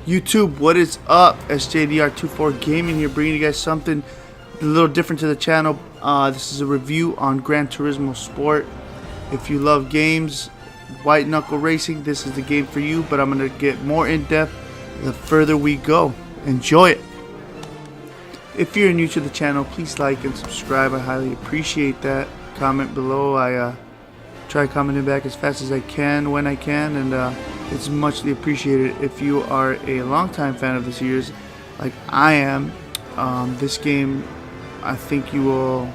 YouTube, what is up? SJDR24 Gaming here, bringing you guys something a little different to the channel. This is a review on Gran Turismo Sport. If you love games, white knuckle racing, this is the game for you, but I'm going to get more in depth the further we go. Enjoy it. If you're new to the channel, please like and subscribe. I highly appreciate that. Comment below. I try commenting back as fast as I can when I can, and it's muchly appreciated. If you are a longtime fan of the series, like I am, this game I think you will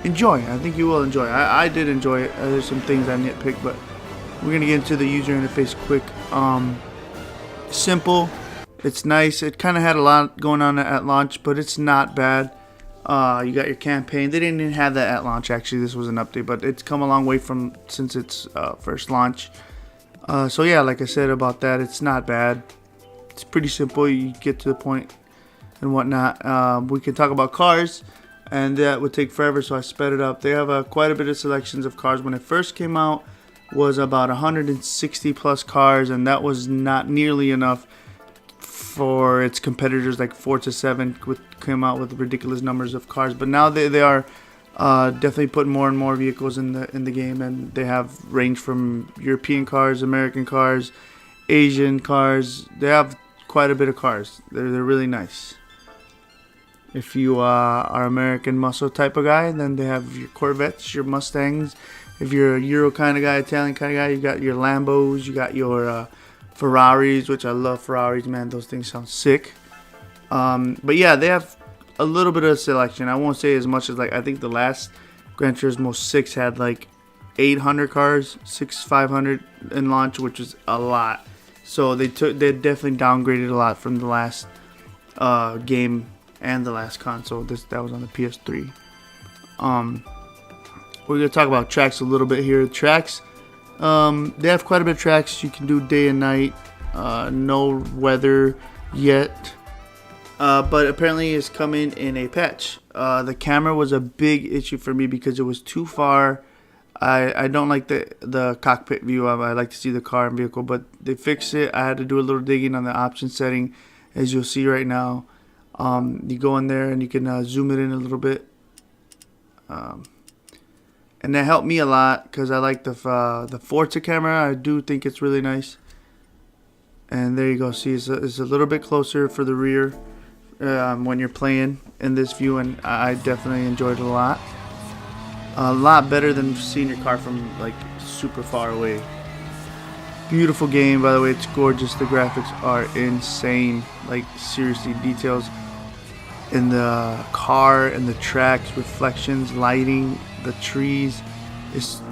enjoy. I did enjoy it. There's some things I nitpicked, but we're gonna get into the user interface quick. Simple. It's nice. It kind of had a lot going on at launch, but it's not bad. You got your campaign. They didn't even have that at launch, actually. This was an update, but it's come a long way from since its first launch. So yeah, like I said about that, it's not bad. It's pretty simple. You get to the point and whatnot. We can talk about cars, and that would take forever, so I sped it up. They have quite a bit of selections of cars. When it first came out, was about 160 plus cars, and that was not nearly enough for its competitors like Forza 7 came out with ridiculous numbers of cars. But now they are definitely putting more and more vehicles in the game, and they have range from European cars, American cars, Asian cars. They have quite a bit of cars. They're really nice. If you are American muscle type of guy, then they have your Corvettes, your Mustangs. If you're a Euro kind of guy, Italian kind of guy, you got your Lambos, you got your Ferraris, which I love Ferraris, man. Those things sound sick. But yeah, they have a little bit of selection. I won't say as much as, like, I think the last Gran Turismo 6 had like 800 cars, 500 in launch, which is a lot. So they definitely downgraded a lot from the last game and the last console. That was on the PS3. We're gonna talk about tracks a little bit here. Tracks, they have quite a bit of tracks. You can do day and night. No weather yet. But apparently it's coming in a patch. The camera was a big issue for me because it was too far. I don't like the cockpit view. I like to see the car and vehicle, but they fixed it. I had to do a little digging on the option setting, as you'll see right now. You go in there and you can zoom it in a little bit. And that helped me a lot because I like the Forza camera. I do think it's really nice. And there you go. See, it's a little bit closer for the rear when you're playing in this view, and I definitely enjoyed it a lot. A lot better than seeing your car from like super far away. Beautiful game, by the way. It's gorgeous. The graphics are insane. Like, seriously, details in the car and the tracks, reflections, lighting, the trees. It's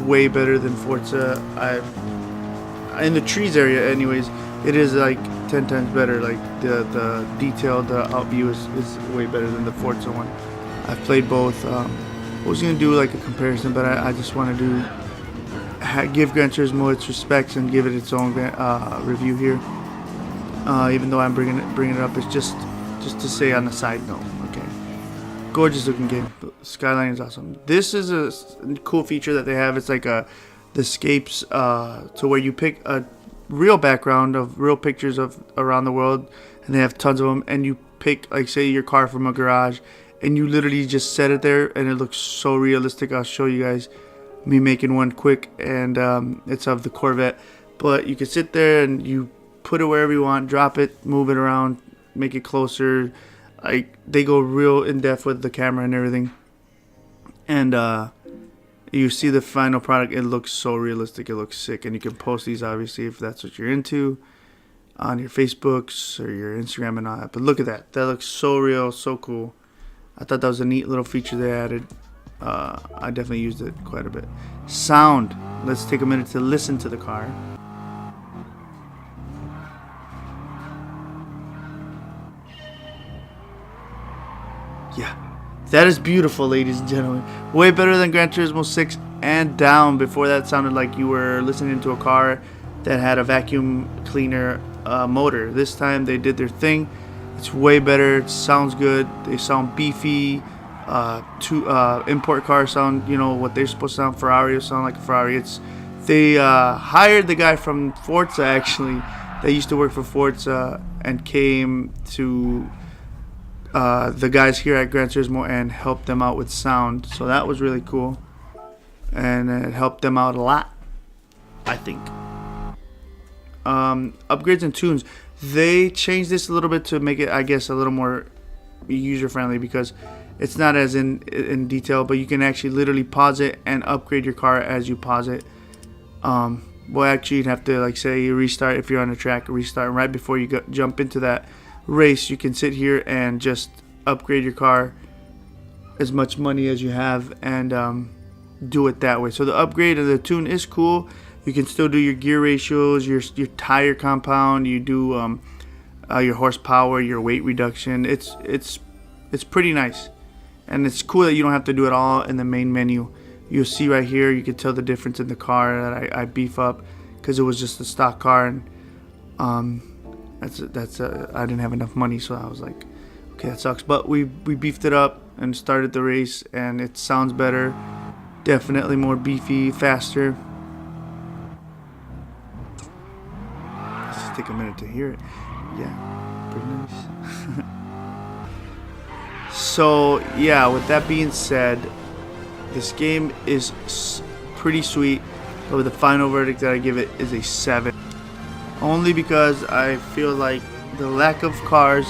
way better than Forza. In the trees area, anyways, it is like 10 times better. Like the detail, the out view is way better than the Forza one. I've played both. I was gonna do like a comparison, but I just want to give Gran Turismo its respects and give it its own review here. Even though I'm bringing it up, it's just to say on the side note. Okay, gorgeous looking game. Skyline is awesome. This is a cool feature that they have. It's like the escapes to where you pick a real background of real pictures of around the world, and they have tons of them, and you pick, like, say your car from a garage, and you literally just set it there, and it looks so realistic. I'll show you guys me making one quick, and it's of the Corvette, but you can sit there and you put it wherever you want, drop it, move it around, make it closer. Like, they go real in depth with the camera and everything, and you see the final product. It looks so realistic. It looks sick, and you can post these, obviously, if that's what you're into, on your Facebooks or your Instagram and all that. But look at that. That looks so real, so cool. I thought that was a neat little feature they added. I definitely used it quite a bit. Sound. Let's take a minute to listen to the car. Yeah, that is beautiful, ladies and gentlemen. Way better than Gran Turismo 6 and down. Before that, sounded like you were listening to a car that had a vacuum cleaner motor. This time they did their thing. It's way better. It sounds good. They sound beefy. Import cars sound, you know, what they're supposed to sound. Ferrari will sound like a Ferrari. They hired the guy from Forza, actually, that used to work for Forza and came to the guys here at Gran Turismo and helped them out with sound. So that was really cool, and it helped them out a lot, I think. Upgrades and tunes. They changed this a little bit to make it, I guess, a little more user friendly, because it's not as in detail, but you can actually literally pause it and upgrade your car as you pause it. Well, actually, you'd have to, like, say you restart if you're on a track, restart, and right before you jump into that race, you can sit here and just upgrade your car as much money as you have and do it that way. So the upgrade of the tune is cool. You can still do your gear ratios, your tire compound, you do your horsepower, your weight reduction. It's pretty nice, and it's cool that you don't have to do it all in the main menu. You'll see right here, you can tell the difference in the car that I beef up, because it was just a stock car, and I didn't have enough money, so I was like, okay, that sucks. But we beefed it up and started the race, and it sounds better, definitely more beefy, faster. Let's just take a minute to hear it. Yeah, pretty nice. So yeah, with that being said, this game is pretty sweet, but the final verdict that I give it is a 7. Only because I feel like the lack of cars,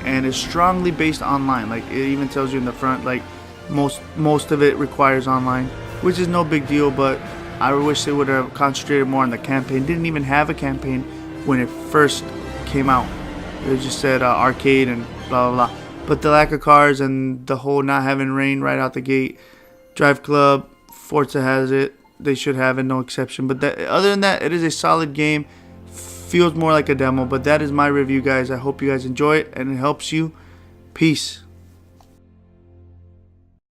and is strongly based online. Like, it even tells you in the front, like, most of it requires online, which is no big deal, but I wish they would have concentrated more on the campaign. Didn't even have a campaign when it first came out. It just said arcade and blah blah blah. But the lack of cars and the whole not having rain right out the gate, Drive Club, Forza has it. They should have it, no exception. But other than that, it is a solid game. Feels more like a demo. But that is my review, guys. I hope you guys enjoy it and it helps you. Peace.